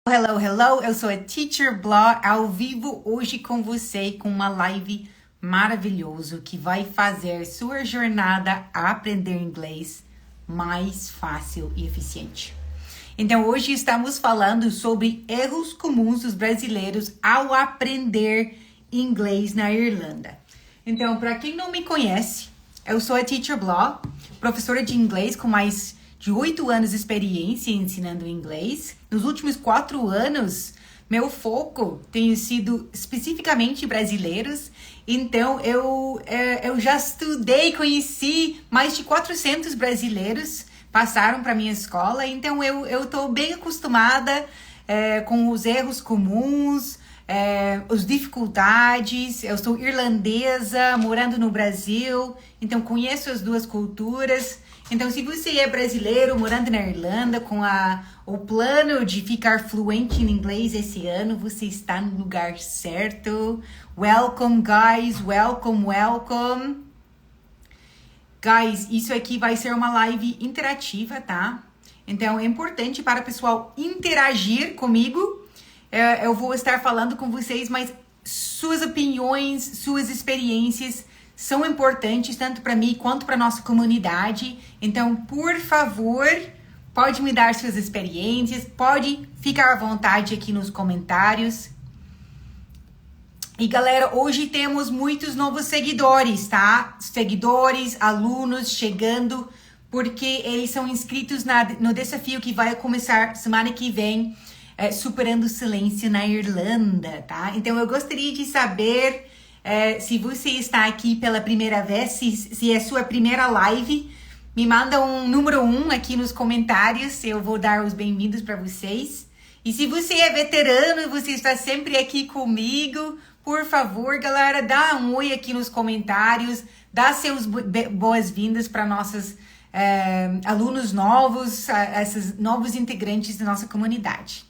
Hello, hello, eu sou a Teacher Blah, ao vivo hoje com você, com uma live maravilhosa que vai fazer sua jornada a aprender inglês mais fácil e eficiente. Então, hoje estamos falando sobre erros comuns dos brasileiros ao aprender inglês na Irlanda. Então, para quem não me conhece, eu sou a Teacher Blah, professora de inglês com mais de 8 anos de experiência ensinando inglês. Nos últimos 4 anos, meu foco tem sido especificamente brasileiros. Então, eu já estudei, conheci mais de 400 brasileiros, passaram para minha escola. Então, eu estou bem acostumada com os erros comuns, as dificuldades. Eu sou irlandesa, morando no Brasil, então conheço as duas culturas. Então, se você é brasileiro, morando na Irlanda, com o plano de ficar fluente em inglês esse ano, você está no lugar certo. Welcome, guys. Welcome, welcome. Guys, isso aqui vai ser uma live interativa, tá? Então, é importante para o pessoal interagir comigo. Eu vou estar falando com vocês, mas suas opiniões, suas experiências são importantes tanto para mim quanto para nossa comunidade. Então, por favor, pode me dar suas experiências, pode ficar à vontade aqui nos comentários. E galera, hoje temos muitos novos seguidores, tá? Seguidores, alunos chegando, porque eles são inscritos no desafio que vai começar semana que vem, Superando o Silêncio na Irlanda, tá? Então, eu gostaria de saber se você está aqui pela primeira vez, se é sua primeira live, me manda um número 1 aqui nos comentários, eu vou dar os bem-vindos para vocês. E se você é veterano e você está sempre aqui comigo, por favor, galera, dá um oi aqui nos comentários, dá seus boas-vindas para nossos alunos novos, esses novos integrantes da nossa comunidade.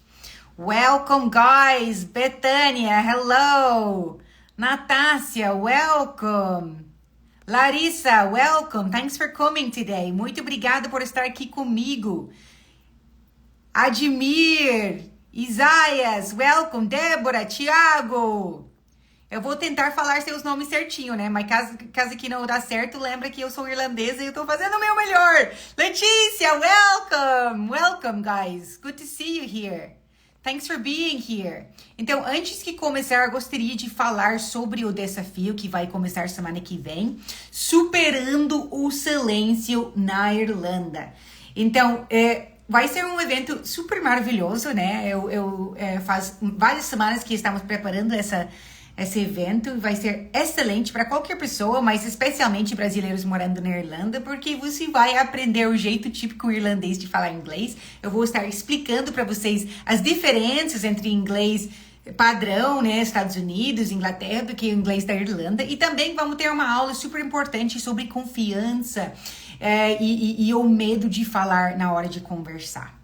Welcome, guys! Betânia, hello! Natácia, welcome! Larissa, welcome! Thanks for coming today. Muito obrigada por estar aqui comigo. Admir, Isaías, welcome! Débora, Thiago! Eu vou tentar falar seus nomes certinho, né? Mas caso aqui não dá certo, lembra que eu sou irlandesa e eu tô fazendo o meu melhor. Letícia, welcome! Welcome, guys! Good to see you here. Thanks for being here. Então, antes de começar, eu gostaria de falar sobre o desafio que vai começar semana que vem, Superando o Silêncio na Irlanda. Então, vai ser um evento super maravilhoso, né? Faz várias semanas que estamos preparando esse evento. Vai ser excelente para qualquer pessoa, mas especialmente brasileiros morando na Irlanda, porque você vai aprender o jeito típico irlandês de falar inglês. Eu vou estar explicando para vocês as diferenças entre inglês padrão, né, Estados Unidos, Inglaterra, do que o inglês da Irlanda. E também vamos ter uma aula super importante sobre confiança e o medo de falar na hora de conversar.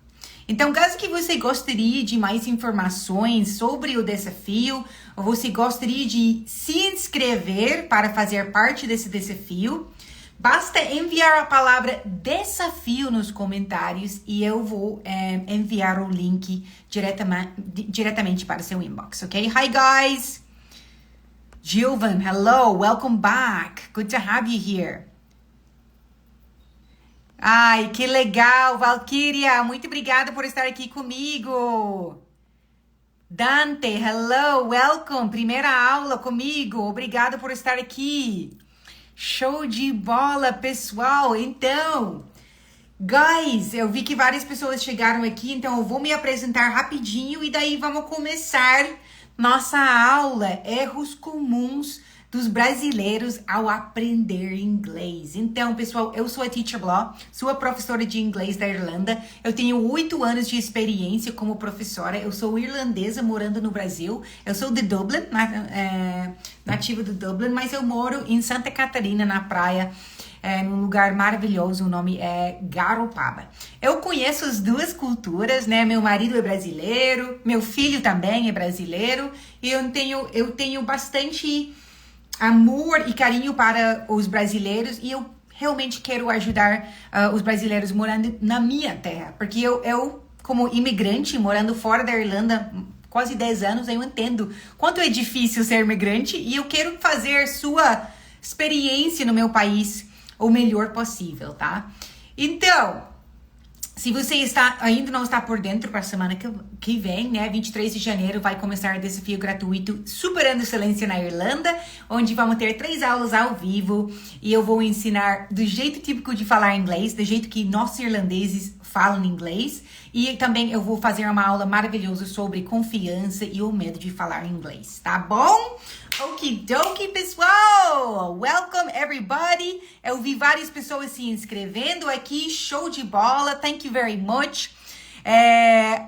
Então, caso que você gostaria de mais informações sobre o desafio, ou você gostaria de se inscrever para fazer parte desse desafio, basta enviar a palavra desafio nos comentários e eu vou enviar o link diretamente para o seu inbox, ok? Hi, guys! Gilvan, hello, welcome back. Good to have you here. Ai, que legal, Valkyria, muito obrigada por estar aqui comigo. Dante, hello, welcome, primeira aula comigo, obrigada por estar aqui. Show de bola, pessoal. Então, guys, eu vi que várias pessoas chegaram aqui, então eu vou me apresentar rapidinho e daí vamos começar nossa aula, erros comuns dos brasileiros ao aprender inglês. Então, pessoal, eu sou a Teacher Blah, sou a professora de inglês da Irlanda. Eu tenho 8 anos de experiência como professora. Eu sou irlandesa morando no Brasil. Eu sou de Dublin, nativa de Dublin, mas eu moro em Santa Catarina, na praia, num lugar maravilhoso. O nome é Garopaba. Eu conheço as duas culturas, né? Meu marido é brasileiro, meu filho também é brasileiro, e eu tenho bastante amor e carinho para os brasileiros, e eu realmente quero ajudar os brasileiros morando na minha terra, porque eu como imigrante, morando fora da Irlanda quase 10 anos, eu entendo quanto é difícil ser imigrante e eu quero fazer sua experiência no meu país o melhor possível, tá? Então, se você ainda não está por dentro para a semana que vem, né? 23 de janeiro vai começar o desafio gratuito Superando Excelência na Irlanda, onde vamos ter 3 aulas ao vivo e eu vou ensinar do jeito típico de falar inglês, do jeito que nós irlandeses falam inglês. E também eu vou fazer uma aula maravilhosa sobre confiança e o medo de falar inglês, tá bom? Okidoki, pessoal! Welcome, everybody! Eu vi várias pessoas se inscrevendo aqui, show de bola, thank you very much.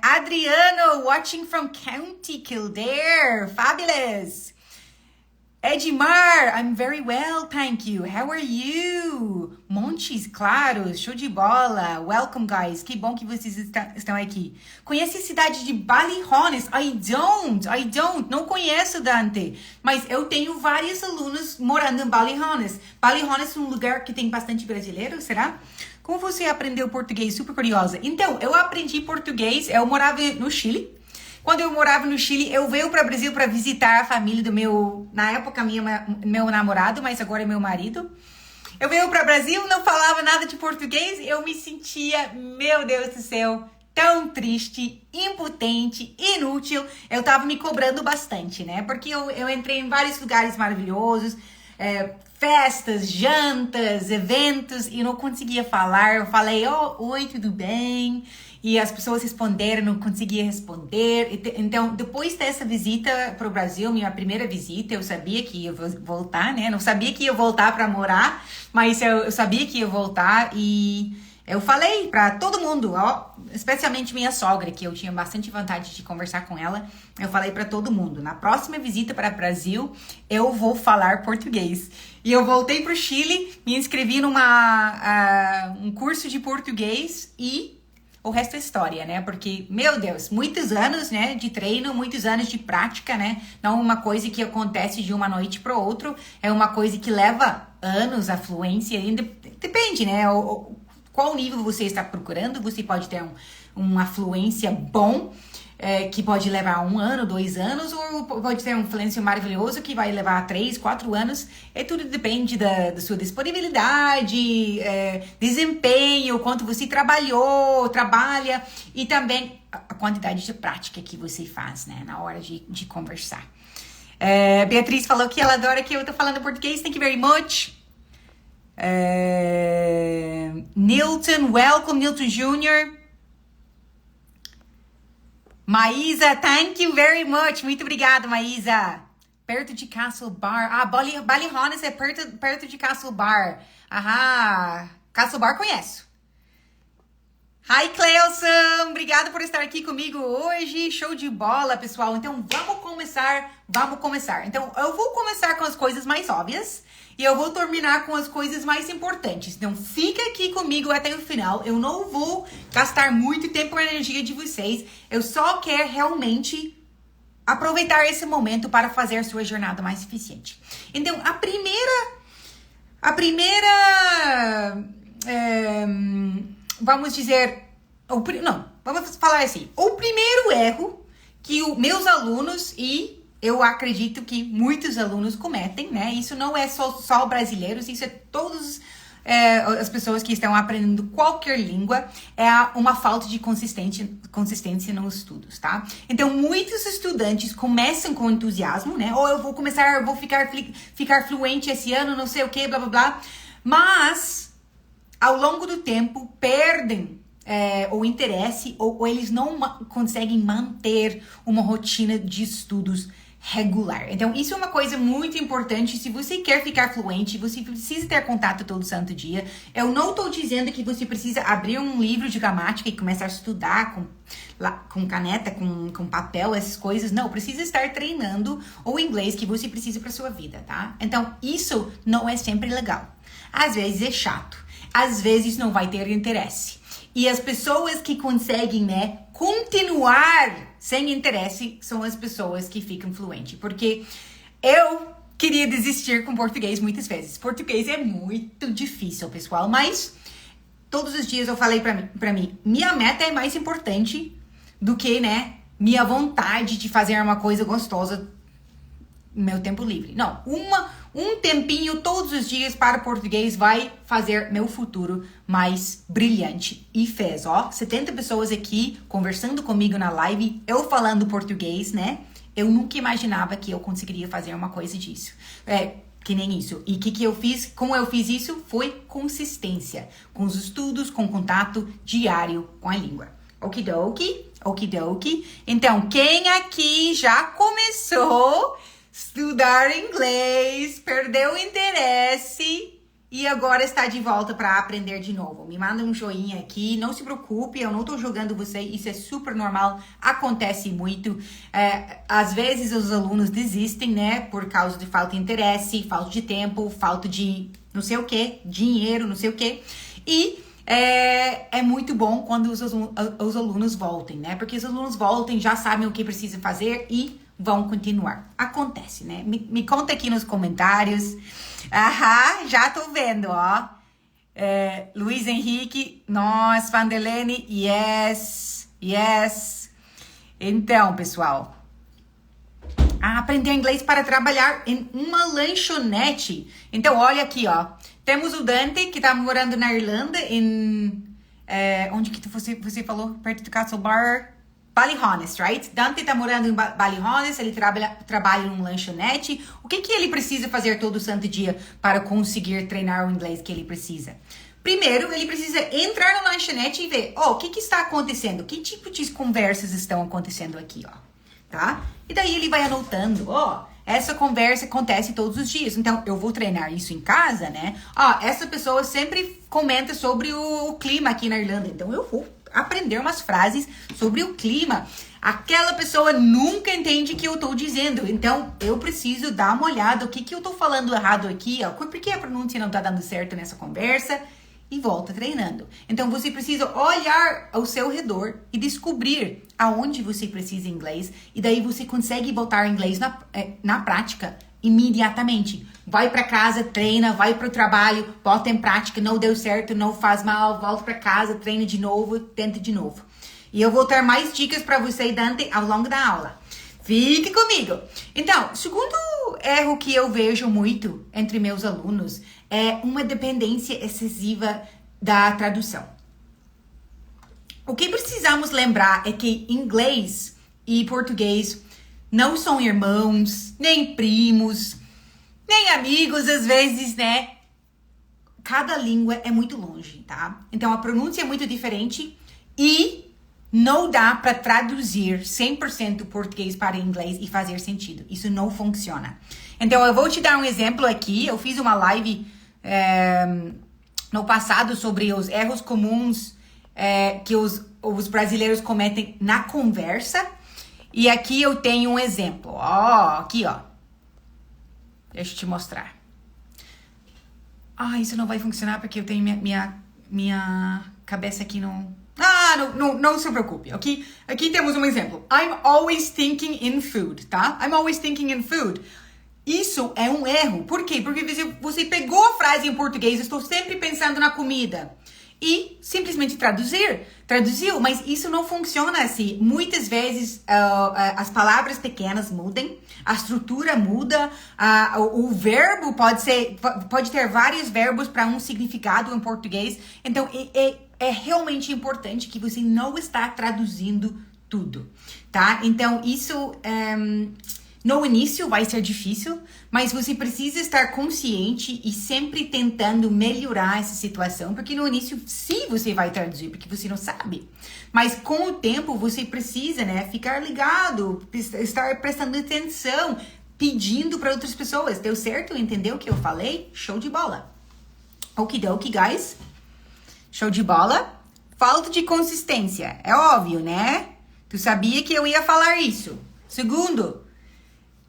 Adriano, watching from County Kildare, fabulous! Edmar, I'm very well, thank you. How are you? Montes, claro, show de bola. Welcome, guys. Que bom que vocês estão aqui. Conhece a cidade de Ballyhonnes? I don't. Não conheço, Dante. Mas eu tenho vários alunos morando em Ballyhonnes. Ballyhonnes é um lugar que tem bastante brasileiro, será? Como você aprendeu português? Super curiosa. Então, eu aprendi português, eu morava no Chile. Quando eu morava no Chile, eu veio para o Brasil para visitar a família do na época, meu namorado, mas agora é meu marido. Eu veio para o Brasil, não falava nada de português, eu me sentia, meu Deus do céu, tão triste, impotente, inútil. Eu tava me cobrando bastante, né? Porque eu entrei em vários lugares maravilhosos, festas, jantas, eventos, e não conseguia falar. Eu falei, oi, tudo bem? E as pessoas responderam, não conseguia responder. Então, depois dessa visita para o Brasil, minha primeira visita, eu sabia que ia voltar, né? Não sabia que ia voltar para morar, mas eu sabia que ia voltar e eu falei para todo mundo, especialmente minha sogra, que eu tinha bastante vontade de conversar com ela. Eu falei para todo mundo, na próxima visita para o Brasil, eu vou falar português. E eu voltei para o Chile, me inscrevi um curso de português e o resto é história, né? Porque, meu Deus, muitos anos, né, de treino, muitos anos de prática, né? Não uma coisa que acontece de uma noite para outra, é uma coisa que leva anos, a fluência, ainda depende, né? Qual nível você está procurando, você pode ter uma fluência bom, que pode levar 1 ano, 2 anos, ou pode ter um fluência maravilhoso que vai levar 3, 4 anos. Tudo depende da sua disponibilidade, desempenho, quanto você trabalha e também a quantidade de prática que você faz, né, na hora de conversar. Beatriz falou que ela adora que eu tô falando português, thank you very much. Nilton, welcome, Nilton Jr. Maísa, thank you very much. Muito obrigada, Maísa. Perto de Castle Bar. Ballyhonnes é perto de Castle Bar. Castle Bar conheço. Hi, Cleilson. Obrigada por estar aqui comigo hoje. Show de bola, pessoal. Então, vamos começar. Então, eu vou começar com as coisas mais óbvias e eu vou terminar com as coisas mais importantes. Então, fica aqui comigo até o final. Eu não vou gastar muito tempo e energia de vocês. Eu só quero realmente aproveitar esse momento para fazer a sua jornada mais eficiente. Então, vamos falar assim. O primeiro erro que meus alunos e eu acredito que muitos alunos cometem, né? Isso não é só brasileiros, isso é todas as pessoas que estão aprendendo qualquer língua, é uma falta de consistência nos estudos, tá? Então, muitos estudantes começam com entusiasmo, né? Ou eu vou ficar fluente esse ano, não sei o que, blá, blá, blá. Mas, ao longo do tempo, perdem o interesse ou eles não conseguem manter uma rotina de estudos regular. Então, isso é uma coisa muito importante. Se você quer ficar fluente, você precisa ter contato todo santo dia. Eu não estou dizendo que você precisa abrir um livro de gramática e começar a estudar com caneta, com papel, essas coisas. Não, precisa estar treinando o inglês que você precisa para sua vida, tá? Então, isso não é sempre legal. Às vezes é chato. Às vezes não vai ter interesse. E as pessoas que conseguem, né, continuar sem interesse são as pessoas que ficam fluentes. Porque eu queria desistir com português muitas vezes. Português é muito difícil, pessoal, mas todos os dias eu falei pra mim, minha meta é mais importante do que, né, minha vontade de fazer uma coisa gostosa no meu tempo livre. Não, um tempinho todos os dias para o português vai fazer meu futuro mais brilhante. E fez, ó, 70 pessoas aqui conversando comigo na live, eu falando português, né? Eu nunca imaginava que eu conseguiria fazer uma coisa disso. Que nem isso. E o que eu fiz? Como eu fiz isso? Foi consistência. Com os estudos, com contato diário com a língua. Okidoki, okidoki. Então, quem aqui já começou a estudar inglês, perdeu o interesse e agora está de volta para aprender de novo? Me manda um joinha aqui, não se preocupe, eu não tô julgando você, isso é super normal, acontece muito. Às vezes os alunos desistem, né, por causa de falta de interesse, falta de tempo, falta de não sei o que, dinheiro, não sei o que. E é muito bom quando os alunos voltem, né, porque os alunos voltem, já sabem o que precisam fazer e vão continuar. Acontece, né? Me conta aqui nos comentários. Já tô vendo, ó. Luiz Henrique, nós, Vandelene, yes. Então, pessoal, aprender inglês para trabalhar em uma lanchonete. Então, olha aqui, ó. Temos o Dante, que tá morando na Irlanda, onde que você falou? Perto do Castle Bar... Ballyhonest, right? Dante tá morando em Ballyhonest, ele trabalha num lanchonete. O que ele precisa fazer todo santo dia para conseguir treinar o inglês que ele precisa? Primeiro, ele precisa entrar no lanchonete e ver, o que está acontecendo? Que tipo de conversas estão acontecendo aqui, ó, tá? E daí ele vai anotando, essa conversa acontece todos os dias, então eu vou treinar isso em casa, né? Essa pessoa sempre comenta sobre o clima aqui na Irlanda, então eu vou aprender umas frases sobre o clima. Aquela pessoa nunca entende o que eu tô dizendo, então eu preciso dar uma olhada, o que eu tô falando errado aqui, ó, por que a pronúncia não tá dando certo nessa conversa, e volta treinando. Então você precisa olhar ao seu redor e descobrir aonde você precisa inglês, e daí você consegue botar inglês na prática imediatamente. Vai para casa, treina, vai para o trabalho, bota em prática, não deu certo, não faz mal, volta para casa, treina de novo, tenta de novo. E eu vou ter mais dicas para você, Dante, ao longo da aula. Fique comigo! Então, segundo erro que eu vejo muito entre meus alunos é uma dependência excessiva da tradução. O que precisamos lembrar é que inglês e português não são irmãos, nem primos, nem amigos, às vezes, né? Cada língua é muito longe, tá? Então, a pronúncia é muito diferente e não dá para traduzir 100% português para inglês e fazer sentido. Isso não funciona. Então, eu vou te dar um exemplo aqui. Eu fiz uma live no passado sobre os erros comuns que os brasileiros cometem na conversa. E aqui eu tenho um exemplo. Aqui, ó. Deixa eu te mostrar. Isso não vai funcionar porque eu tenho minha cabeça aqui no... não se preocupe, ok? Aqui temos um exemplo. I'm always thinking in food, tá? I'm always thinking in food. Isso é um erro. Por quê? Porque você pegou a frase em português, estou sempre pensando na comida, e simplesmente traduziu, mas isso não funciona assim. Muitas vezes as palavras pequenas mudam, a estrutura muda, o verbo pode ter vários verbos para um significado em português. Então é realmente importante que você não está traduzindo tudo, tá? Então isso no início vai ser difícil, mas você precisa estar consciente e sempre tentando melhorar essa situação, porque no início sim você vai traduzir, porque você não sabe. Mas com o tempo você precisa, né, ficar ligado, estar prestando atenção, pedindo para outras pessoas. Deu certo? Entendeu o que eu falei? Show de bola. Okidoki, guys. Show de bola. Falta de consistência. É óbvio, né? Tu sabia que eu ia falar isso. Segundo,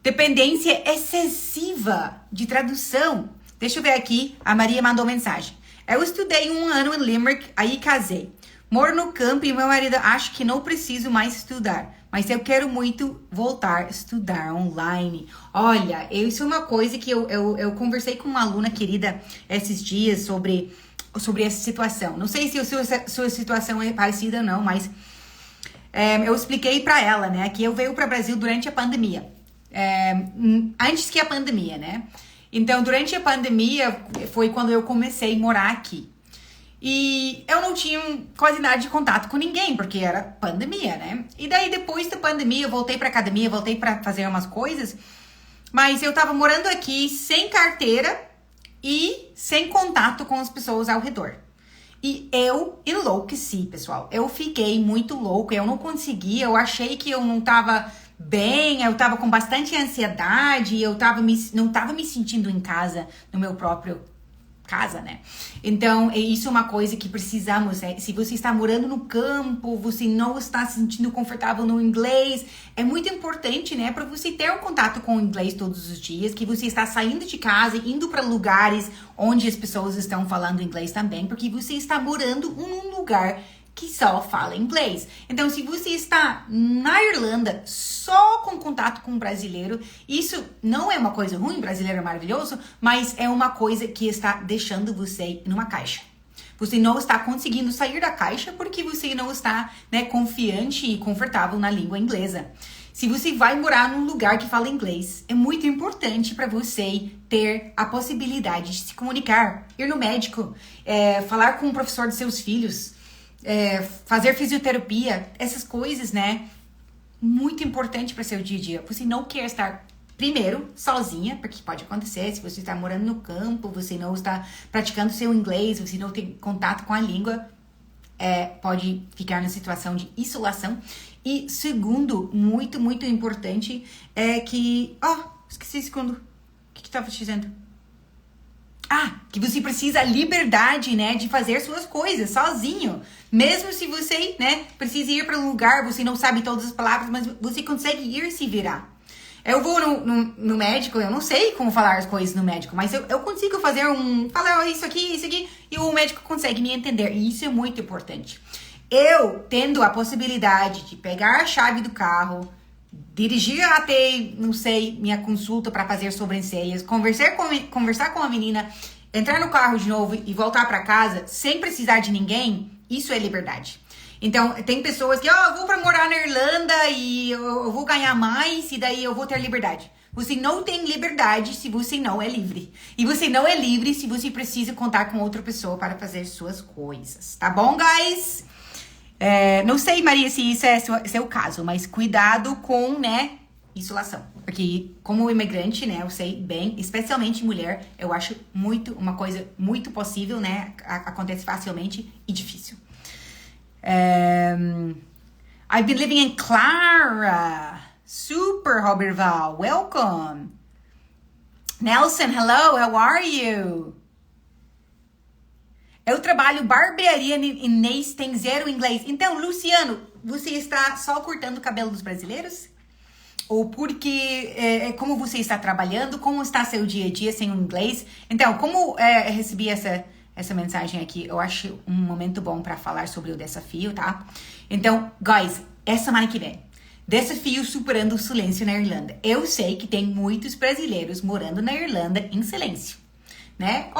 dependência excessiva de tradução. Deixa eu ver aqui. A Maria mandou mensagem. Eu estudei 1 ano em Limerick, aí casei. Moro no campo e meu marido acha que não preciso mais estudar. Mas eu quero muito voltar a estudar online. Olha, isso é uma coisa que eu conversei com uma aluna querida esses dias sobre sobre essa situação. Não sei se a sua situação é parecida ou não, mas eu expliquei para ela, né, que eu veio para o Brasil durante a pandemia. Antes que a pandemia, né? Então, durante a pandemia foi quando eu comecei a morar aqui. E eu não tinha quase nada de contato com ninguém, porque era pandemia, né? E daí, depois da pandemia, eu voltei pra academia, voltei pra fazer umas coisas. Mas eu tava morando aqui sem carteira e sem contato com as pessoas ao redor. E eu enlouqueci, pessoal. Eu fiquei muito louca, eu não conseguia, eu achei que eu não tava bem, eu tava com bastante ansiedade, não tava me sentindo em casa, no meu próprio casa, né? Então, isso é uma coisa que precisamos, né? Se você está morando no campo, você não está se sentindo confortável no inglês, é muito importante, né? Para você ter um contato com o inglês todos os dias, que você está saindo de casa, indo para lugares onde as pessoas estão falando inglês também, porque você está morando num lugar que só fala inglês. Então, se você está na Irlanda só com contato com um brasileiro, isso não é uma coisa ruim, brasileiro é maravilhoso, mas é uma coisa que está deixando você numa caixa. Você não está conseguindo sair da caixa porque você não está, né, confiante e confortável na língua inglesa. Se você vai morar num lugar que fala inglês, é muito importante para você ter a possibilidade de se comunicar, ir no médico, falar com o professor de seus filhos, fazer fisioterapia, essas coisas, né? Muito importante para seu dia a dia. Você não quer estar, primeiro, sozinha, porque pode acontecer, se você está morando no campo, você não está praticando seu inglês, você não tem contato com a língua, pode ficar na situação de isolação. E segundo, muito, muito importante, é que... esqueci o segundo. O que estava te dizendo? Que você precisa liberdade, né, de fazer suas coisas sozinho. Mesmo se você, né, precisa ir para um lugar, você não sabe todas as palavras, mas você consegue ir se virar. Eu vou no médico, eu não sei como falar as coisas no médico, mas eu consigo falar isso aqui, e o médico consegue me entender. E isso é muito importante. Eu tendo a possibilidade de pegar a chave do carro, dirigir até, não sei, minha consulta para fazer sobrancelhas, conversar com a menina, entrar no carro de novo e voltar para casa sem precisar de ninguém, isso é liberdade. Então, tem pessoas que, eu vou para morar na Irlanda e eu vou ganhar mais e daí eu vou ter liberdade. Você não tem liberdade se você não é livre. E você não é livre se você precisa contar com outra pessoa para fazer suas coisas. Tá bom, guys? Não sei, Maria, se isso é seu caso, mas cuidado com, né, isolação. Porque como imigrante, né, eu sei bem, especialmente mulher, eu acho uma coisa muito possível, né, acontece facilmente e difícil. I've been living in Clara. Super, Roberval. Welcome. Nelson, hello, how are you? Eu trabalho barbearia Inês, tem zero inglês. Então, Luciano, você está só cortando o cabelo dos brasileiros? Ou porque, como você está trabalhando, como está seu dia a dia sem o inglês? Então, como recebi essa mensagem aqui, eu acho um momento bom para falar sobre o desafio, tá? Então, guys, essa semana que vem, desafio superando o silêncio na Irlanda. Eu sei que tem muitos brasileiros morando na Irlanda em silêncio, né?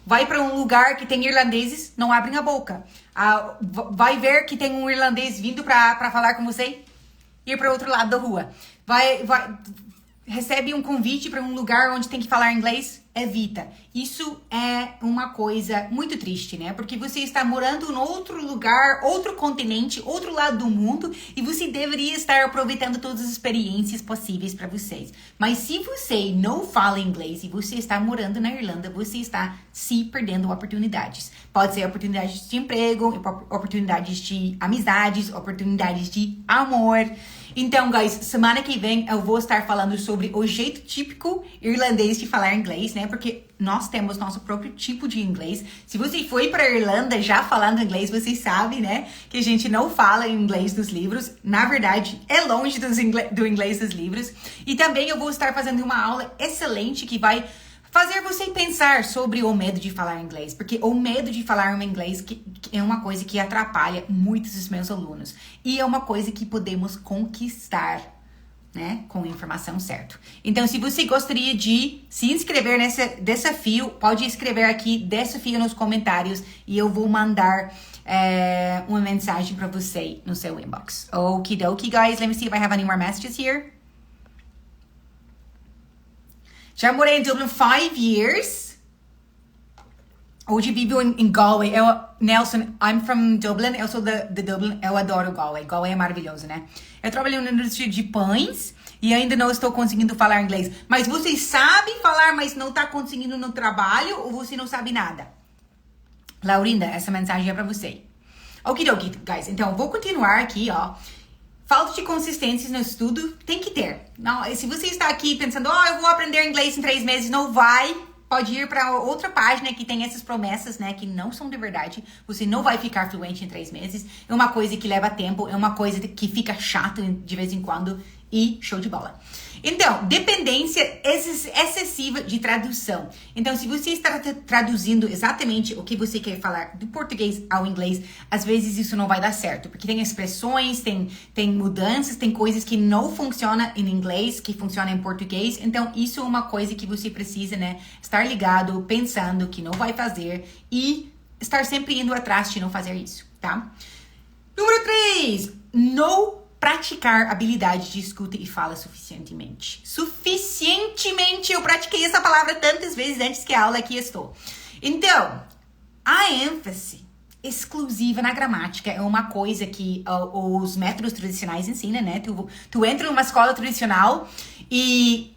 Vai para um lugar que tem irlandeses, não abrem a boca. Vai ver que tem um irlandês vindo para falar com você, ir para outro lado da rua. Recebe um convite para um lugar onde tem que falar inglês, evita. Isso é uma coisa muito triste, né? Porque você está morando em outro lugar, outro continente, outro lado do mundo, e você deveria estar aproveitando todas as experiências possíveis para vocês. Mas se você não fala inglês e você está morando na Irlanda, você está se perdendo oportunidades. Pode ser oportunidades de emprego, oportunidades de amizades, oportunidades de amor. Então, guys, semana que vem eu vou estar falando sobre o jeito típico irlandês de falar inglês, né? Porque nós temos nosso próprio tipo de inglês. Se você foi para a Irlanda já falando inglês, você sabe, né? Que a gente não fala inglês dos livros. Na verdade, é longe do inglês dos livros. E também eu vou estar fazendo uma aula excelente que vai fazer você pensar sobre o medo de falar inglês, porque o medo de falar um inglês que é uma coisa que atrapalha muitos dos meus alunos e é uma coisa que podemos conquistar né? Com a informação certa. Então, se você gostaria de se inscrever nesse desafio, pode escrever aqui desafio nos comentários e eu vou mandar uma mensagem para você no seu inbox. Okidoki, guys. Let me see if I have any more messages here. Já morei em Dublin 5 years. Hoje vivo em Galway. Nelson, I'm from Dublin. Eu sou de Dublin. Eu adoro Galway. Galway é maravilhoso, né? Eu trabalho na indústria de pães e ainda não estou conseguindo falar inglês. Mas você sabe falar, mas não está conseguindo no trabalho ou você não sabe nada? Laurinda, essa mensagem é pra você. Okidoki, guys. Então, vou continuar aqui, ó. Falta de consistência no estudo tem que ter. Não, se você está aqui pensando, eu vou aprender inglês em 3 meses, não vai. Pode ir para outra página que tem essas promessas, né, que não são de verdade. Você não vai ficar fluente em 3 meses. É uma coisa que leva tempo, é uma coisa que fica chato de vez em quando e show de bola. Então, dependência excessiva de tradução. Então, se você está traduzindo exatamente o que você quer falar do português ao inglês, às vezes isso não vai dar certo, porque tem expressões, tem mudanças, tem coisas que não funcionam em inglês, que funcionam em português. Então, isso é uma coisa que você precisa, né, estar ligado, pensando que não vai fazer e estar sempre indo atrás de não fazer isso, tá? Número 3, não praticar habilidade de escuta e fala suficientemente. Suficientemente, eu pratiquei essa palavra tantas vezes antes que a aula aqui estou. Então, a ênfase exclusiva na gramática é uma coisa que os métodos tradicionais ensinam, né? Tu entra numa escola tradicional e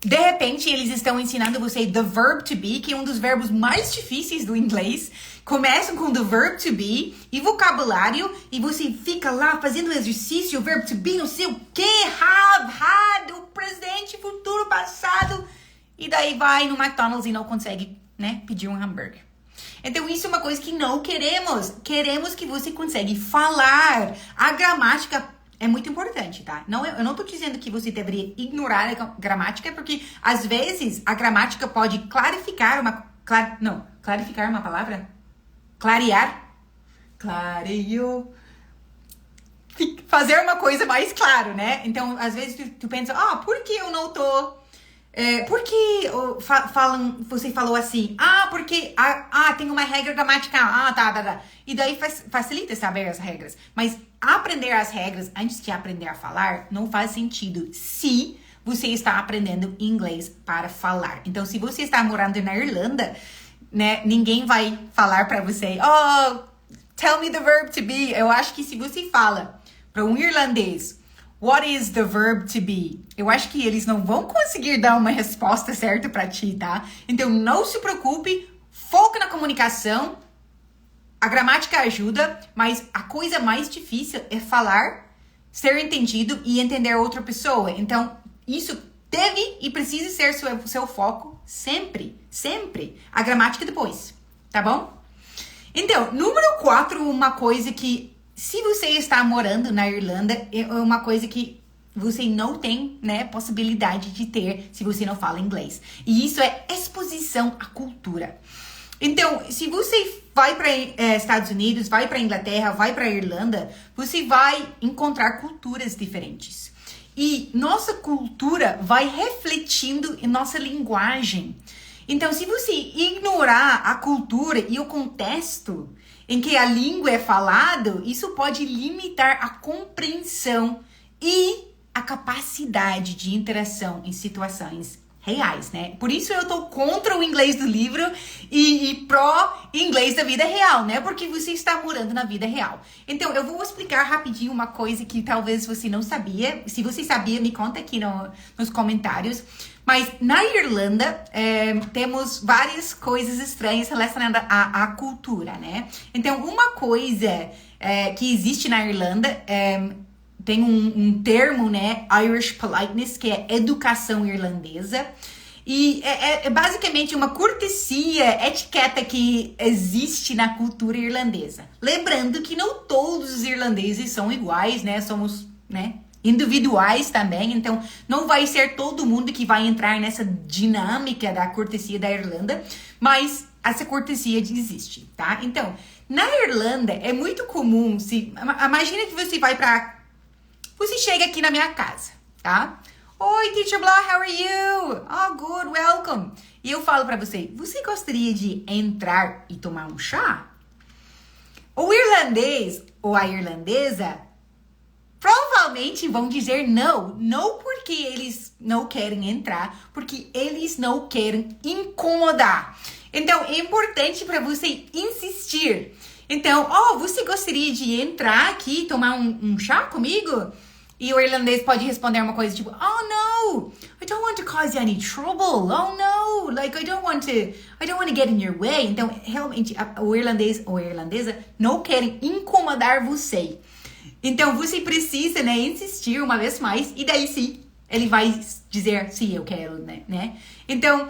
de repente eles estão ensinando você the verb to be, que é um dos verbos mais difíceis do inglês. Começam com the verb to be e vocabulário e você fica lá fazendo exercício, o verb to be, não sei o que, have, had, o presente, futuro, passado. E daí vai no McDonald's e não consegue, né, pedir um hambúrguer. Então isso é uma coisa que não queremos. Queremos que você consiga falar. A gramática é muito importante, tá? Eu não tô dizendo que você deveria ignorar a gramática, porque às vezes a gramática pode clarificar uma palavra? Clarear. Clareou. Fazer uma coisa mais claro, né? Então, às vezes tu pensa, por que eu não tô... por que você falou assim? Porque tem uma regra gramatical. Tá. E daí facilita saber as regras. Mas aprender as regras antes de aprender a falar não faz sentido se você está aprendendo inglês para falar. Então, se você está morando na Irlanda, né, ninguém vai falar para você, tell me the verb to be. Eu acho que se você fala para um irlandês, what is the verb to be? Eu acho que eles não vão conseguir dar uma resposta certa para ti, tá? Então, não se preocupe, foca na comunicação. A gramática ajuda, mas a coisa mais difícil é falar, ser entendido e entender outra pessoa. Então, isso deve e precisa ser seu foco sempre, sempre. A gramática depois, tá bom? Então, número 4, uma coisa que, se você está morando na Irlanda, é uma coisa que você não tem, né, possibilidade de ter se você não fala inglês. E isso é exposição à cultura. Então, se você vai para Estados Unidos, vai para Inglaterra, vai para Irlanda, você vai encontrar culturas diferentes. E nossa cultura vai refletindo em nossa linguagem. Então, se você ignorar a cultura e o contexto em que a língua é falada, isso pode limitar a compreensão e a capacidade de interação em situações reais, né? Por isso eu tô contra o inglês do livro e pró-inglês da vida real, né? Porque você está morando na vida real. Então, eu vou explicar rapidinho uma coisa que talvez você não sabia. Se você sabia, me conta aqui nos comentários. Mas na Irlanda, temos várias coisas estranhas relacionadas à cultura, né? Então, uma coisa que existe na Irlanda tem um termo, né, Irish politeness, que é educação irlandesa. E é basicamente uma cortesia, etiqueta que existe na cultura irlandesa. Lembrando que não todos os irlandeses são iguais, né? Somos, né, individuais também. Então, não vai ser todo mundo que vai entrar nessa dinâmica da cortesia da Irlanda. Mas essa cortesia existe, tá? Então, na Irlanda é muito comum, imagina que você chega aqui na minha casa. tá? Oi, Teacher Blah, how are you? Oh, good, welcome. E eu falo pra você, você gostaria de entrar e tomar um chá? O irlandês ou a irlandesa provavelmente vão dizer não. Não porque eles não querem entrar, porque eles não querem incomodar. Então, é importante para você insistir. Então, você gostaria de entrar aqui e tomar um chá comigo? E o irlandês pode responder uma coisa tipo, oh no, I don't want to cause you any trouble. Oh no, like I don't want to get in your way. Então, realmente, o irlandês ou a irlandesa não querem incomodar você. Então, você precisa, né, insistir uma vez mais e daí sim, ele vai dizer, sim, eu quero, né? Então,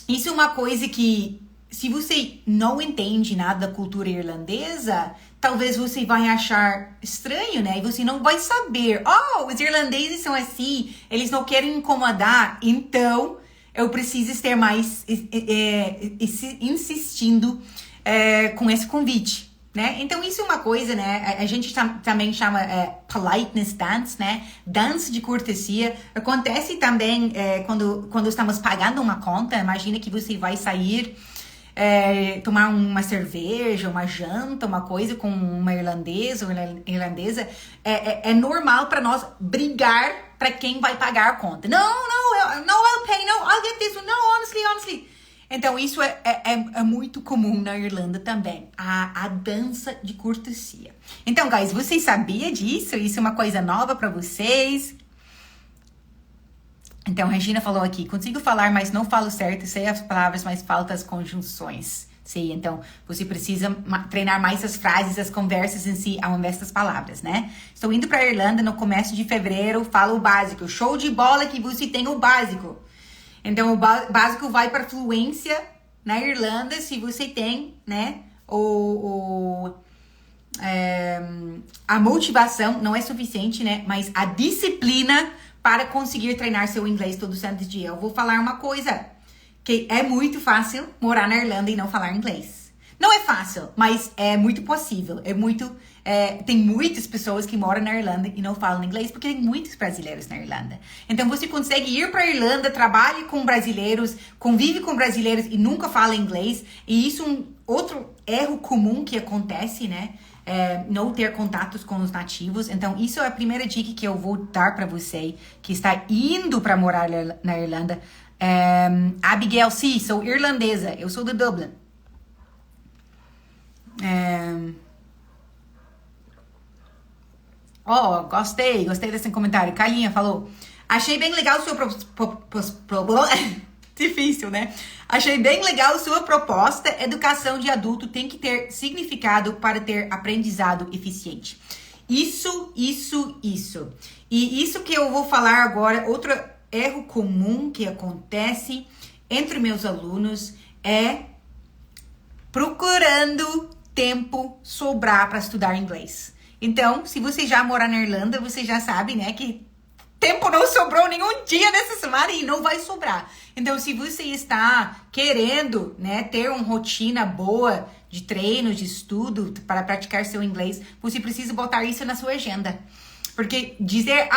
isso é uma coisa que, se você não entende nada da cultura irlandesa, talvez você vai achar estranho, né? E você não vai saber. Os irlandeses são assim, eles não querem incomodar. Então, eu preciso estar mais insistindo com esse convite, né? Então, isso é uma coisa, né? A gente também chama politeness dance, né? Dança de cortesia. Acontece também quando estamos pagando uma conta. Imagina que você vai sair... tomar uma cerveja, uma janta, uma coisa com uma irlandesa ou irlandesa, é normal para nós brigar para quem vai pagar a conta. No, I'll pay, no, I'll get this one, no, honestly. Então, isso é muito comum na Irlanda também, a dança de cortesia. Então, guys, vocês sabiam disso? Isso é uma coisa nova para vocês? Então, Regina falou aqui, consigo falar, mas não falo certo, sei as palavras, mas faltam as conjunções. Sim, então, você precisa treinar mais as frases, as conversas em si, ao invés das palavras, né? Estou indo para a Irlanda no começo de fevereiro, falo o básico. Show de bola que você tem o básico. Então, o básico vai para fluência na Irlanda, se você tem, né, a motivação, não é suficiente, né, mas a disciplina para conseguir treinar seu inglês todo santo dia. Eu vou falar uma coisa, que é muito fácil morar na Irlanda e não falar inglês. Não é fácil, mas é muito possível. Tem muitas pessoas que moram na Irlanda e não falam inglês, porque tem muitos brasileiros na Irlanda. Então, você consegue ir para a Irlanda, trabalhe com brasileiros, convive com brasileiros e nunca fala inglês. E isso é um outro erro comum que acontece, né? Não ter contatos com os nativos. Então, isso é a primeira dica que eu vou dar para você que está indo para morar na Irlanda. Abigail, sim, sou irlandesa. Eu sou de Dublin. Gostei desse comentário. Carlinha falou, achei bem legal sua difícil, né? Achei bem legal sua proposta. Educação de adulto tem que ter significado para ter aprendizado eficiente. Isso. E isso que eu vou falar agora, outro erro comum que acontece entre meus alunos é procurando tempo sobrar para estudar inglês. Então, se você já mora na Irlanda, você já sabe, né, que tempo não sobrou nenhum dia nessa semana e não vai sobrar. Então, se você está querendo, né, ter uma rotina boa de treino, de estudo para praticar seu inglês, você precisa botar isso na sua agenda. Porque dizer,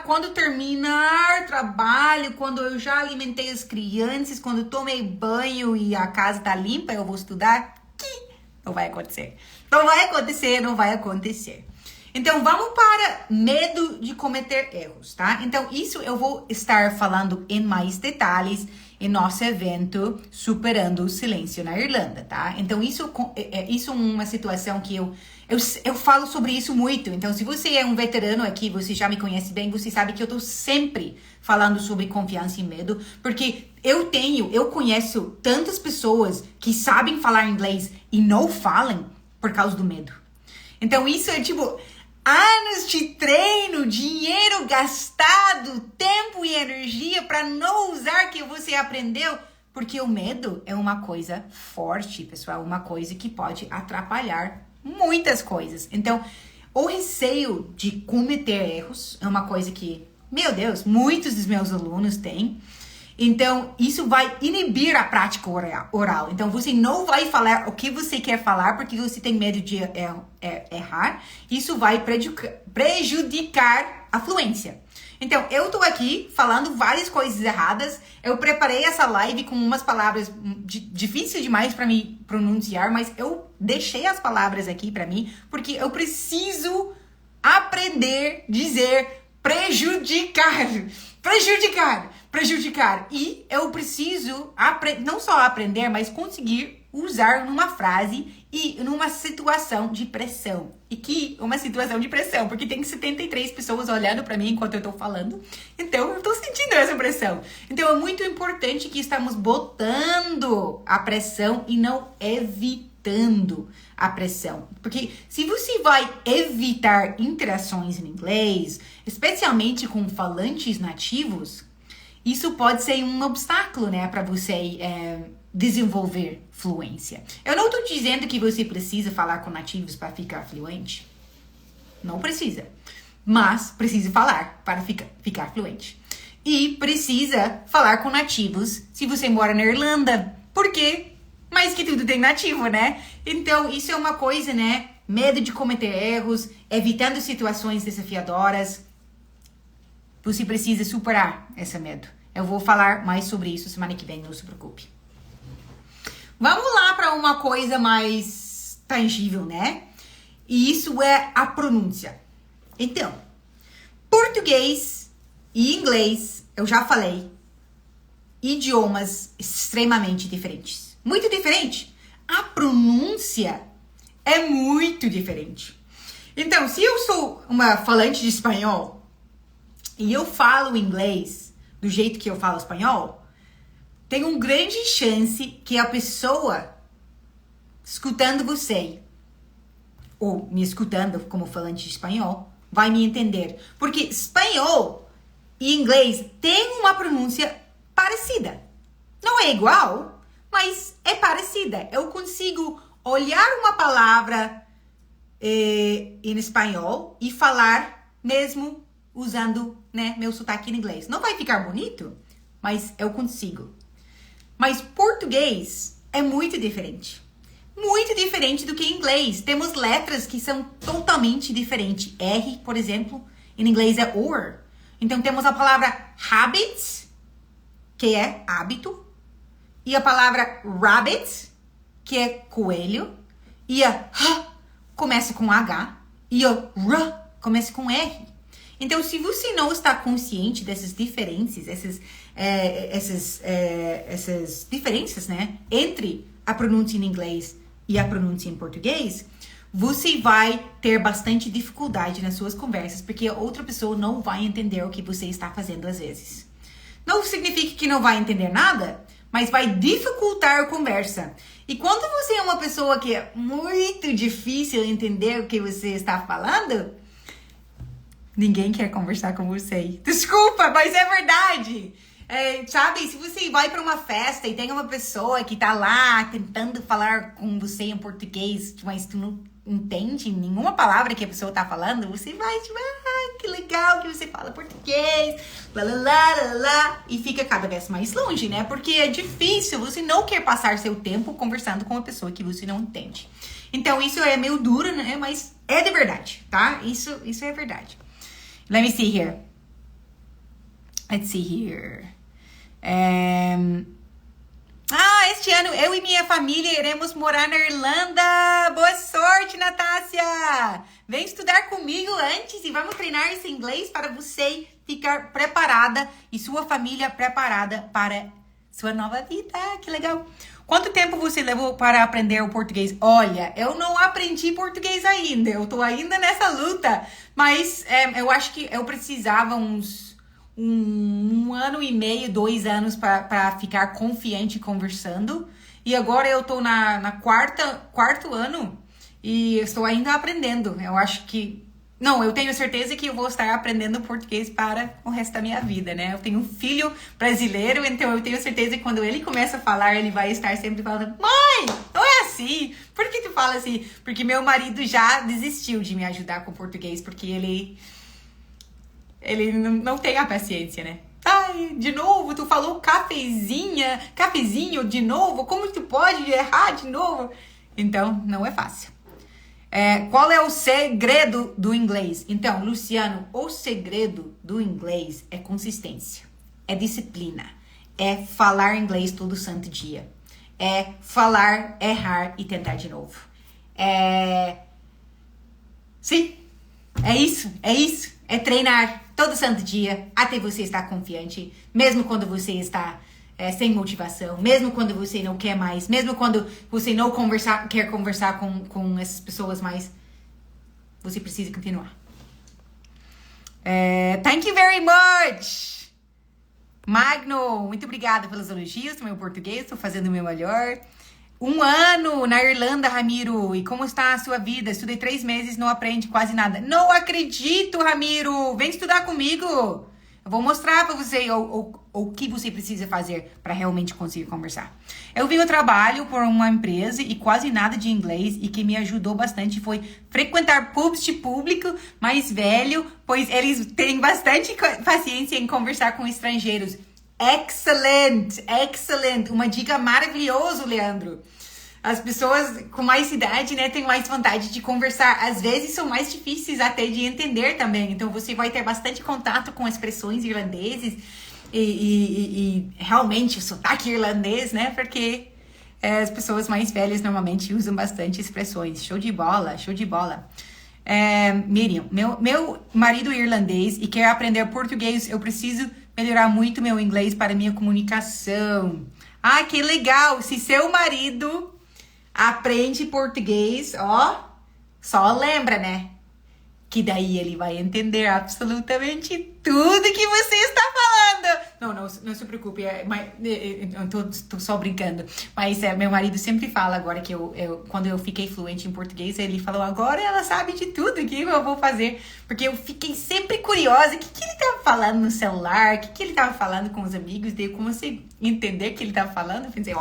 quando terminar trabalho, quando eu já alimentei as crianças, quando tomei banho e a casa tá limpa, eu vou estudar, não vai acontecer. Não vai acontecer. Então, vamos para medo de cometer erros, tá? Então, isso eu vou estar falando em mais detalhes em nosso evento Superando o Silêncio na Irlanda, tá? Então, isso é uma situação que eu falo sobre isso muito. Então, se você é um veterano aqui, você já me conhece bem, você sabe que eu tô sempre falando sobre confiança e medo, porque eu conheço tantas pessoas que sabem falar inglês e não falam por causa do medo. Então, isso é tipo anos de treino, dinheiro gastado, tempo e energia para não usar o que você aprendeu, porque o medo é uma coisa forte, pessoal, uma coisa que pode atrapalhar muitas coisas. Então, o receio de cometer erros é uma coisa que, meu Deus, muitos dos meus alunos têm. Então, isso vai inibir a prática oral. Então, você não vai falar o que você quer falar porque você tem medo de errar. Isso vai prejudicar a fluência. Então, eu tô aqui falando várias coisas erradas. Eu preparei essa live com umas palavras difíceis demais para me pronunciar, mas eu deixei as palavras aqui para mim porque eu preciso aprender a dizer prejudicar. E eu preciso não só aprender, mas conseguir usar numa frase e numa situação de pressão. E que uma situação de pressão, porque tem 73 pessoas olhando para mim enquanto eu tô falando. Então, eu tô sentindo essa pressão. Então, é muito importante que estamos botando a pressão e não evitando a pressão. Porque se você vai evitar interações em inglês, especialmente com falantes nativos, isso pode ser um obstáculo, né, para você desenvolver fluência. Eu não estou dizendo que você precisa falar com nativos para ficar fluente. Não precisa. Mas precisa falar para ficar fluente. E precisa falar com nativos se você mora na Irlanda. Por quê? Mas que tudo tem nativo, né? Então, isso é uma coisa, né? Medo de cometer erros, evitando situações desafiadoras. Você precisa superar esse medo. Eu vou falar mais sobre isso semana que vem, não se preocupe. Vamos lá para uma coisa mais tangível, né? E isso é a pronúncia. Então, português e inglês, eu já falei, idiomas extremamente diferentes. Muito diferente. A pronúncia é muito diferente. Então, se eu sou uma falante de espanhol e eu falo inglês do jeito que eu falo espanhol, tem uma grande chance que a pessoa escutando você ou me escutando como falante de espanhol vai me entender. Porque espanhol e inglês tem uma pronúncia parecida. Não é igual, mas é parecida. Eu consigo olhar uma palavra em espanhol e falar mesmo usando, né, meu sotaque em inglês. Não vai ficar bonito, mas eu consigo. Mas português é muito diferente. Muito diferente do que inglês. Temos letras que são totalmente diferentes. R, por exemplo, em inglês é or. Então temos a palavra habit, que é hábito. E a palavra rabbit, que é coelho. E a h começa com H. E a r começa com R. Então, se você não está consciente dessas diferenças, essas diferenças, né, entre a pronúncia em inglês e a pronúncia em português, você vai ter bastante dificuldade nas suas conversas, porque a outra pessoa não vai entender o que você está fazendo às vezes. Não significa que não vai entender nada, mas vai dificultar a conversa. E quando você é uma pessoa que é muito difícil entender o que você está falando, ninguém quer conversar com você. Desculpa, mas é verdade. Sabe, se você vai para uma festa e tem uma pessoa que tá lá tentando falar com você em português, mas tu não entende nenhuma palavra que a pessoa tá falando, você vai tipo, que legal que você fala português, lá, lá, lá, lá, lá, e fica cada vez mais longe, né? Porque é difícil, você não quer passar seu tempo conversando com uma pessoa que você não entende. Então, isso é meio duro, né? Mas é de verdade, tá? Isso é verdade. Let me see here. Let's see here. Este ano eu e minha família iremos morar na Irlanda. Boa sorte, Natácia! Vem estudar comigo antes e vamos treinar esse inglês para você ficar preparada e sua família preparada para sua nova vida. Que legal! Quanto tempo você levou para aprender o português? Olha, eu não aprendi português ainda. Eu tô ainda nessa luta. Mas eu acho que eu precisava um ano e meio, 2 anos para ficar confiante conversando. E agora eu tô na quarto ano e estou ainda aprendendo. Eu acho que... Não, eu tenho certeza que eu vou estar aprendendo português para o resto da minha vida, né? Eu tenho um filho brasileiro, então eu tenho certeza que quando ele começa a falar, ele vai estar sempre falando: mãe, não é assim. Por que tu fala assim? Porque meu marido já desistiu de me ajudar com português, porque ele não tem a paciência, né? Ai, de novo, tu falou cafezinho de novo? Como tu pode errar de novo? Então, não é fácil. Qual é o segredo do inglês? Então, Luciano, o segredo do inglês é consistência, é disciplina, é falar inglês todo santo dia, é falar, errar e tentar de novo. Sim, é isso. É treinar todo santo dia até você estar confiante, mesmo quando você está sem motivação, mesmo quando você não quer mais, mesmo quando você não quer conversar com essas pessoas mais, você precisa continuar. Thank you very much! Magno, muito obrigada pelos elogios do meu português, estou fazendo o meu melhor. 1 ano na Irlanda, Ramiro. E como está a sua vida? Estudei 3 meses, não aprende quase nada. Não acredito, Ramiro. Vem estudar comigo. Eu vou mostrar para você o que você precisa fazer para realmente conseguir conversar. Eu vi o trabalho por uma empresa e quase nada de inglês. E que me ajudou bastante foi frequentar pubs de público mais velho, pois eles têm bastante paciência em conversar com estrangeiros. Excellent! Uma dica maravilhosa, Leandro. As pessoas com mais idade, né, têm mais vontade de conversar. Às vezes são mais difíceis até de entender também. Então, você vai ter bastante contato com expressões irlandeses e realmente o sotaque irlandês, né? Porque as pessoas mais velhas normalmente usam bastante expressões. Show de bola. Miriam, meu marido é irlandês e quer aprender português. Eu preciso melhorar muito meu inglês para minha comunicação. Ah, que legal! Se seu marido aprende português, só lembra, né? Que daí ele vai entender absolutamente tudo que você está falando. Não se preocupe, eu tô só brincando. Mas meu marido sempre fala agora que quando eu fiquei fluente em português, ele falou, agora ela sabe de tudo que eu vou fazer. Porque eu fiquei sempre curiosa, o que ele estava falando no celular, o que ele estava falando com os amigos, daí eu comecei a entender o que ele estava falando, eu pensei,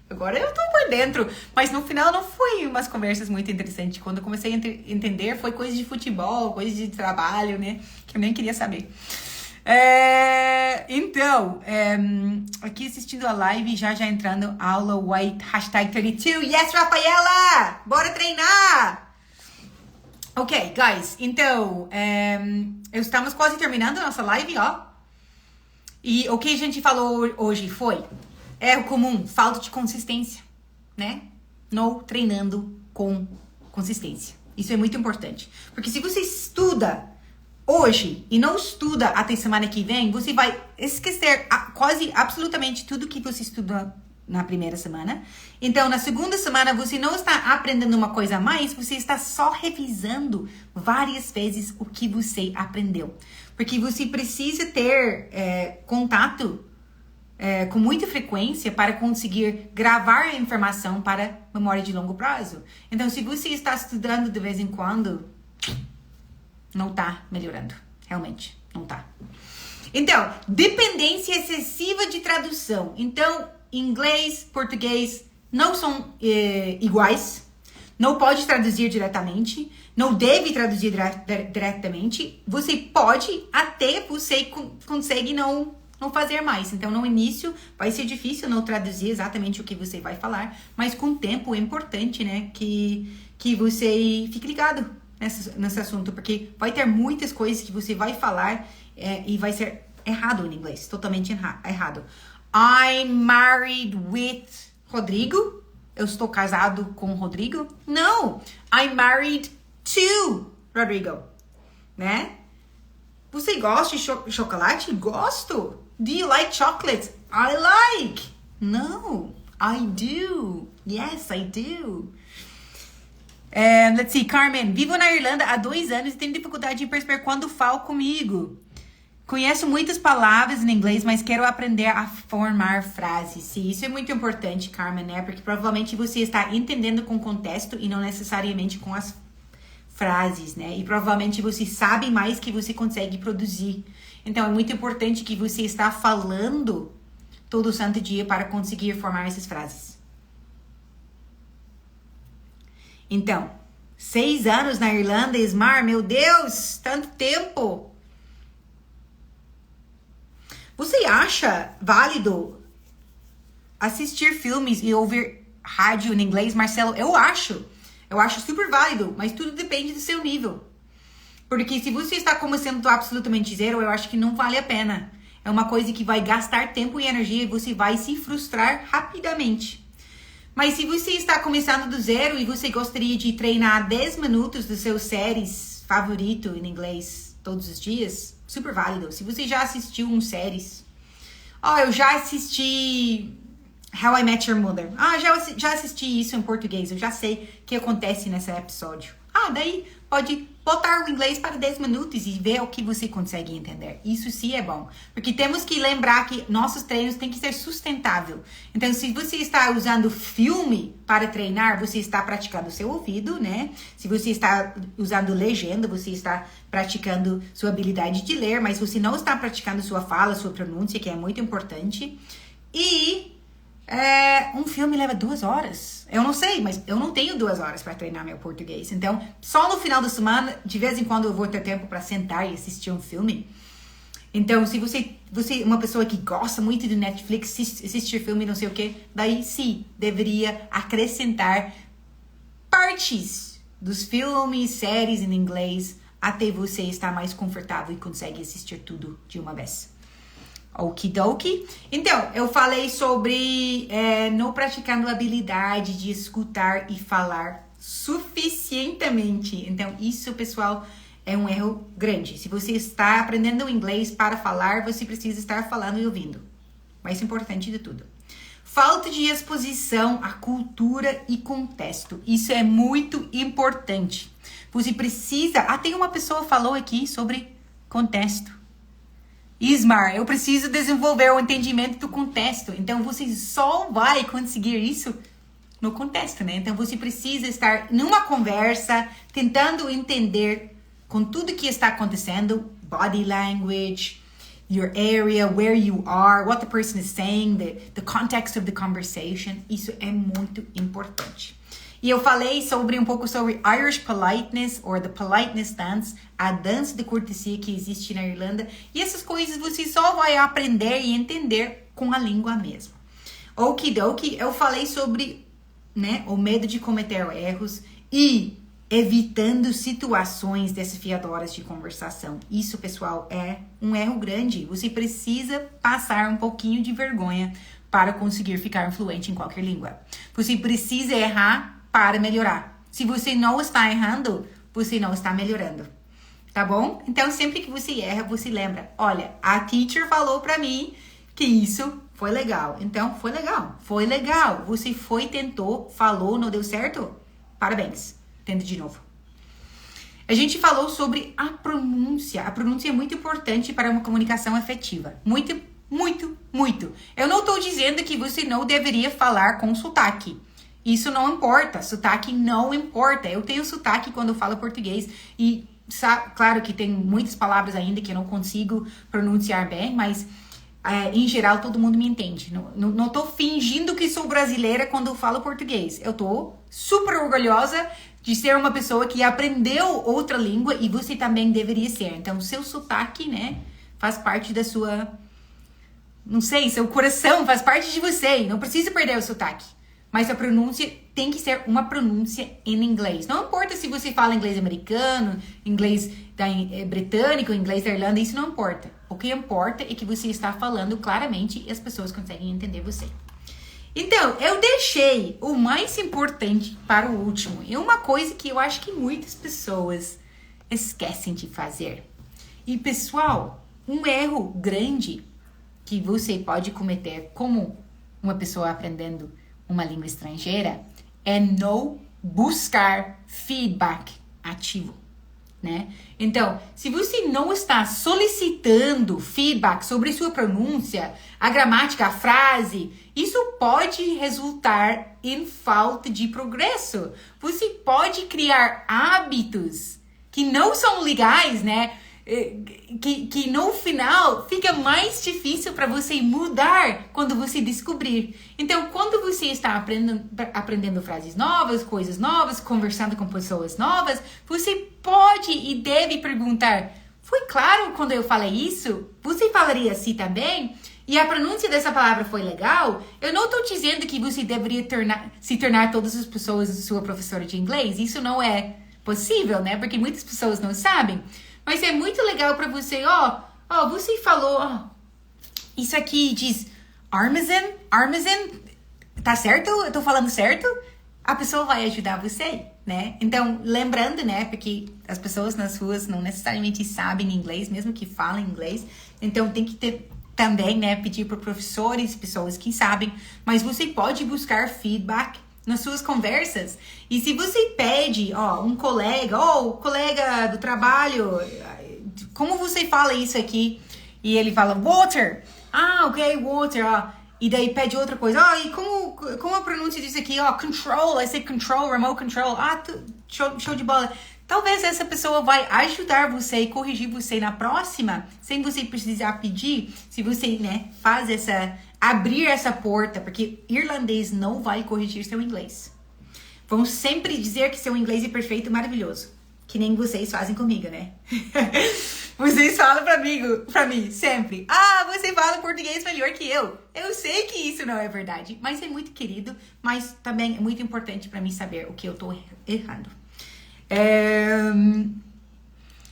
agora eu tô por dentro. Mas no final não foi umas conversas muito interessantes. Quando eu comecei a entender, foi coisa de futebol, coisa de trabalho, né? Que eu nem queria saber. Então, aqui assistindo a live, já entrando, aula white, #32. Yes, Rafaela! Bora treinar! Ok, guys. Então, estamos quase terminando a nossa live, E o que a gente falou hoje foi... o comum, falta de consistência, né? Não treinando com consistência. Isso é muito importante. Porque se você estuda hoje e não estuda até semana que vem, você vai esquecer quase absolutamente tudo que você estudou na primeira semana. Então, na segunda semana, você não está aprendendo uma coisa a mais, você está só revisando várias vezes o que você aprendeu. Porque você precisa ter contato com muita frequência para conseguir gravar a informação para memória de longo prazo. Então, se você está estudando de vez em quando, não está melhorando. Realmente, não está. Então, dependência excessiva de tradução. Então, inglês, português não são iguais. Não pode traduzir diretamente. Não deve traduzir diretamente. Você pode, até você consegue não fazer mais. Então, no início, vai ser difícil não traduzir exatamente o que você vai falar, mas com o tempo é importante, né, que você fique ligado nesse assunto, porque vai ter muitas coisas que você vai falar e vai ser errado em inglês, totalmente errado. I'm married with Rodrigo. Eu estou casado com Rodrigo. Não, I'm married to Rodrigo, né? Você gosta de chocolate? Gosto. Do you like chocolate? I like. No, I do. Yes, I do. Let's see, Carmen. Vivo na Irlanda há 2 anos e tenho dificuldade em perceber quando falo comigo. Conheço muitas palavras em inglês, mas quero aprender a formar frases. Sim, isso é muito importante, Carmen, né? Porque provavelmente você está entendendo com o contexto e não necessariamente com as frases, né? E provavelmente você sabe mais que você consegue produzir. Então, é muito importante que você está falando todo santo dia para conseguir formar essas frases. Então, 6 anos na Irlanda, Ismar, meu Deus, tanto tempo! Você acha válido assistir filmes e ouvir rádio em inglês, Marcelo? Eu acho. Eu acho super válido, mas tudo depende do seu nível. Porque se você está começando do absolutamente zero, eu acho que não vale a pena. É uma coisa que vai gastar tempo e energia e você vai se frustrar rapidamente. Mas se você está começando do zero e você gostaria de treinar 10 minutos dos seus séries favorito em inglês todos os dias, super válido. Se você já assistiu séries... eu já assisti How I Met Your Mother. Já assisti isso em português. Eu já sei o que acontece nesse episódio. Daí pode botar o inglês para 10 minutos e ver o que você consegue entender. Isso sim é bom. Porque temos que lembrar que nossos treinos têm que ser sustentável. Então, se você está usando filme para treinar, você está praticando o seu ouvido, né? Se você está usando legenda, você está praticando sua habilidade de ler, mas você não está praticando sua fala, sua pronúncia, que é muito importante. E um filme leva 2 horas. Eu não sei, mas eu não tenho 2 horas para treinar meu português. Então, só no final da semana, de vez em quando eu vou ter tempo para sentar e assistir um filme. Então, se você é uma pessoa que gosta muito de Netflix, assistir filme, não sei o que, daí sim, deveria acrescentar partes dos filmes, séries em inglês, até você estar mais confortável e consegue assistir tudo de uma vez. Okidoki. Então, eu falei sobre não praticando a habilidade de escutar e falar suficientemente. Então, isso, pessoal, é um erro grande. Se você está aprendendo inglês para falar, você precisa estar falando e ouvindo. Mais importante de tudo. Falta de exposição à cultura e contexto. Isso é muito importante. Você precisa... tem uma pessoa que falou aqui sobre contexto. Ismar, eu preciso desenvolver o entendimento do contexto. Então, você só vai conseguir isso no contexto, né? Então, você precisa estar numa conversa, tentando entender com tudo que está acontecendo, body language, your area, where you are, what the person is saying, the context of the conversation. Isso é muito importante. E eu falei um pouco sobre Irish politeness, or the politeness dance, a dança de cortesia que existe na Irlanda. E essas coisas você só vai aprender e entender com a língua mesmo. Okidoki, eu falei sobre o medo de cometer erros e evitando situações desafiadoras de conversação. Isso, pessoal, é um erro grande. Você precisa passar um pouquinho de vergonha para conseguir ficar fluente em qualquer língua. Você precisa errar para melhorar. Se você não está errando, você não está melhorando. Tá bom? Então, sempre que você erra, você lembra. Olha, a teacher falou pra mim que isso foi legal. Então, foi legal. Foi legal. Você tentou, falou, não deu certo? Parabéns. Tenta de novo. A gente falou sobre a pronúncia. A pronúncia é muito importante para uma comunicação efetiva. Muito, muito, muito. Eu não estou dizendo que você não deveria falar com sotaque. Isso não importa, sotaque não importa. Eu tenho sotaque quando eu falo português e claro que tem muitas palavras ainda que eu não consigo pronunciar bem, mas em geral todo mundo me entende. Não tô fingindo que sou brasileira quando eu falo português. Eu tô super orgulhosa de ser uma pessoa que aprendeu outra língua e você também deveria ser. Então, seu sotaque, faz parte da sua... Não sei, seu coração faz parte de você. Não precisa perder o sotaque. Mas a pronúncia tem que ser uma pronúncia em inglês. Não importa se você fala inglês americano, inglês britânico, inglês da Irlanda, isso não importa. O que importa é que você está falando claramente e as pessoas conseguem entender você. Então, eu deixei o mais importante para o último. É uma coisa que eu acho que muitas pessoas esquecem de fazer. E, pessoal, um erro grande que você pode cometer como uma pessoa aprendendo uma língua estrangeira é não buscar feedback ativo, né? Então, se você não está solicitando feedback sobre sua pronúncia, a gramática, a frase, isso pode resultar em falta de progresso. Você pode criar hábitos que não são legais, né? Que no final fica mais difícil para você mudar quando você descobrir. Então, quando você está aprendendo frases novas, coisas novas, conversando com pessoas novas, você pode e deve perguntar: foi claro quando eu falei isso? Você falaria assim também? e a pronúncia dessa palavra foi legal, eu não tô dizendo que você deveria se tornar todas as pessoas sua professora de inglês. Isso não é possível, né? Porque muitas pessoas não sabem. Mas é muito legal pra você, você falou, isso aqui diz Armazan, tá certo? Eu tô falando certo? A pessoa vai ajudar você, né? Então, lembrando, né? Porque as pessoas nas ruas não necessariamente sabem inglês, mesmo que falem inglês. Então, tem que ter também, né? Pedir para professores, pessoas que sabem. Mas você pode buscar feedback nas suas conversas. E se você pede, um colega do trabalho, como você fala isso aqui? E ele fala, water. Ok, water, E daí pede outra coisa. E como a pronúncia disso aqui? Control. I say control, remote control. Show de bola. Talvez essa pessoa vai ajudar você e corrigir você na próxima, sem você precisar pedir, se você, né, abrir essa porta, porque irlandês não vai corrigir seu inglês. Vão sempre dizer que seu inglês é perfeito e maravilhoso, que nem vocês fazem comigo, né? Vocês falam pra mim, sempre. Você fala português melhor que eu. Eu sei que isso não é verdade, mas é muito querido, mas também é muito importante pra mim saber o que eu tô errando.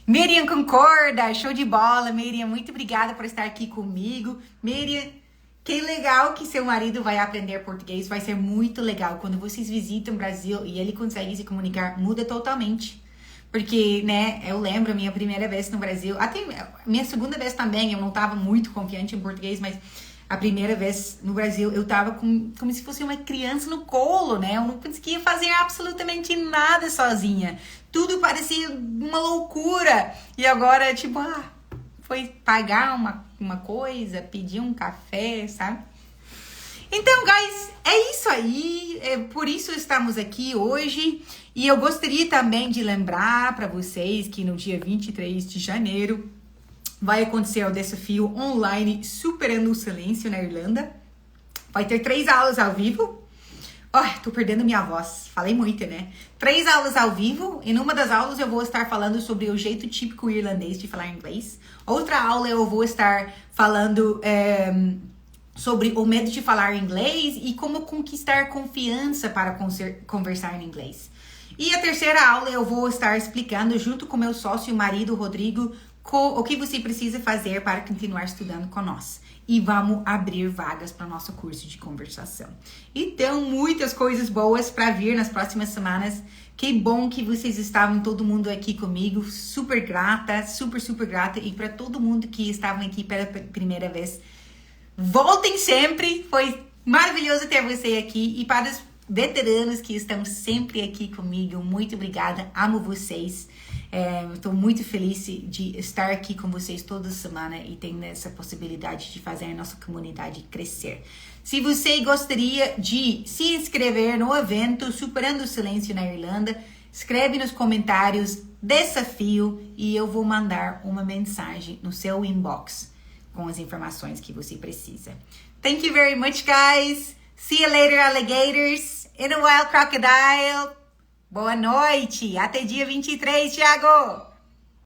Miriam concorda, show de bola. Miriam, muito obrigada por estar aqui comigo. Miriam, que legal que seu marido vai aprender português. Vai ser muito legal. Quando vocês visitam o Brasil e ele consegue se comunicar, muda totalmente. Porque, né, eu lembro a minha primeira vez no Brasil, até minha segunda vez também, eu não tava muito confiante em português, mas a primeira vez no Brasil eu tava como se fosse uma criança no colo, né? Eu não conseguia fazer absolutamente nada sozinha. Tudo parecia uma loucura. E agora, foi pagar uma coisa, pedir um café, sabe? Então, guys, é isso aí. Por isso estamos aqui hoje. E eu gostaria também de lembrar para vocês que no dia 23 de janeiro vai acontecer o desafio online Superando o Silêncio na Irlanda. Vai ter 3 aulas ao vivo. Tô perdendo minha voz. Falei muito, né? 3 aulas ao vivo. E numa das aulas eu vou estar falando sobre o jeito típico irlandês de falar inglês. Outra aula eu vou estar falando sobre o medo de falar inglês e como conquistar confiança para conversar em inglês. E a terceira aula eu vou estar explicando junto com meu sócio e marido Rodrigo o que você precisa fazer para continuar estudando com nós. E vamos abrir vagas para o nosso curso de conversação. Então, muitas coisas boas para vir nas próximas semanas. Que bom que vocês estavam, todo mundo aqui comigo. Super grata, super grata. E para todo mundo que estavam aqui pela primeira vez, voltem sempre. Foi maravilhoso ter você aqui. E para os veteranos que estão sempre aqui comigo, muito obrigada. Amo vocês. Estou muito feliz de estar aqui com vocês toda semana e tendo essa possibilidade de fazer a nossa comunidade crescer. Se você gostaria de se inscrever no evento Superando o Silêncio na Irlanda, escreve nos comentários desafio e eu vou mandar uma mensagem no seu inbox com as informações que você precisa. Thank you very much, guys. See you later, alligators. In a wild crocodile. Boa noite. Até dia 23, Thiago.